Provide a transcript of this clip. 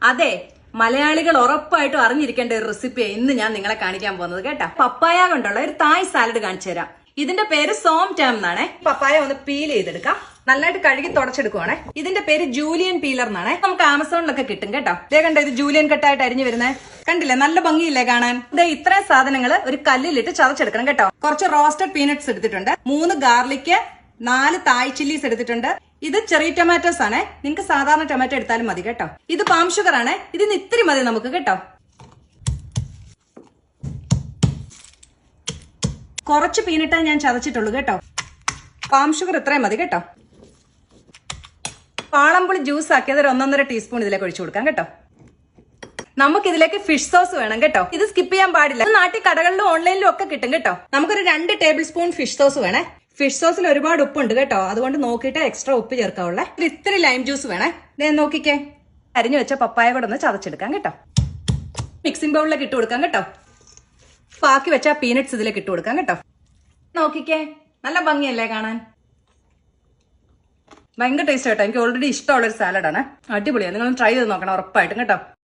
അതെ, മലയാളികൾ ഉറപ്പായിട്ടും അറിഞ്ഞിരിക്കേണ്ട ഒരു റെസിപ്പിയാണ് ഇന്ന് ഞാൻ നിങ്ങളെ കാണിക്കാൻ പോകുന്നത് കേട്ടോ. പപ്പായ കൊണ്ടുള്ള ഒരു തായ് സാലഡ് കാണിച്ചു തരാം. ഇതിന്റെ പേര് സോം ടേം എന്നാണ്. പപ്പായ ഒന്ന് പീൽ ചെയ്തെടുക്കാം. നന്നായിട്ട് കഴുകി തുടച്ചെടുക്കുവാണേ. ഇതിന്റെ പേര് ജൂലിയൻ പീലർ എന്നാണ്. നമുക്ക് ആമസോണിലൊക്കെ കിട്ടും കേട്ടോ. ഇതേ കണ്ടോ, ഇത് ജൂലിയൻ കട്ടായിട്ട് അരിഞ്ഞു വരുന്നേ കണ്ടില്ലേ? നല്ല ഭംഗിയില്ലേ കാണാൻ? ഇതേ ഇത്രയും സാധനങ്ങൾ ഒരു കല്ലിലിട്ട് ചതച്ചെടുക്കണം കേട്ടോ. കുറച്ച് റോസ്റ്റഡ് പീനട്സ് എടുത്തിട്ടുണ്ട്, 3 ഗാർലിക്, 4 തായ് ചില്ലീസ് എടുത്തിട്ടുണ്ട്. ഇത് ചെറിയ ടൊമാറ്റോസ് ആണ്. നിങ്ങൾക്ക് സാധാരണ ടൊമാറ്റോ എടുത്താലും മതി കേട്ടോ. ഇത് പാം ഷുഗർ ആണ്. ഇതിന് ഇത്തിരി മതി നമുക്ക് കേട്ടോ. കുറച്ച് പീനട്ടാണ് ഞാൻ ചതച്ചിട്ടുള്ളൂ കേട്ടോ. പാം ഷുഗർ ഇത്രയും മതി കേട്ടോ. പാളംപുളി ജ്യൂസ് ആക്കിയത് ഒരു 1.5 ടീസ്പൂൺ ഇതിലേക്ക് ഒഴിച്ചു കൊടുക്കാം കേട്ടോ. നമുക്ക് ഇതിലേക്ക് ഫിഷ് സോസ് വേണം കേട്ടോ. ഇത് സ്കിപ്പ് ചെയ്യാൻ പാടില്ല. നാട്ടിൽ കടകളിലും ഓൺലൈനിലും ഒക്കെ കിട്ടും കേട്ടോ. നമുക്കൊരു 2 ടേബിൾ സ്പൂൺ ഫിഷ് സോസ് വേണേ. ഫിഷ് സോസിൽ ഒരുപാട് ഉപ്പുണ്ട് കേട്ടോ, അതുകൊണ്ട് നോക്കിയിട്ട് എക്സ്ട്രാ ഉപ്പ് ചേർക്കാവുള്ളേ. ഇത്തിരി ലൈം ജ്യൂസ് വേണേ. ഇതേ നോക്കിക്കേ, അരിഞ്ഞു വെച്ച പപ്പായ കൂടെ ഒന്ന് ചതച്ചെടുക്കാം കേട്ടോ. മിക്സിംഗ് ബൗളിലേക്ക് ഇട്ട് കൊടുക്കാം കേട്ടോ. ബാക്കി വെച്ച പീനട്സ് ഇതിലേക്ക് ഇട്ട് കൊടുക്കാം കേട്ടോ. നോക്കിക്കേ, നല്ല ഭംഗിയല്ലേ കാണാൻ? ഭയങ്കര ടേസ്റ്റ് കേട്ടോ. എനിക്ക് ഓൾറെഡി ഇഷ്ടമുള്ള ഒരു സാലഡാണ്. അടിപൊളിയാണ്. നിങ്ങൾ ട്രൈ ചെയ്ത് നോക്കണം ഉറപ്പായിട്ടും കേട്ടോ.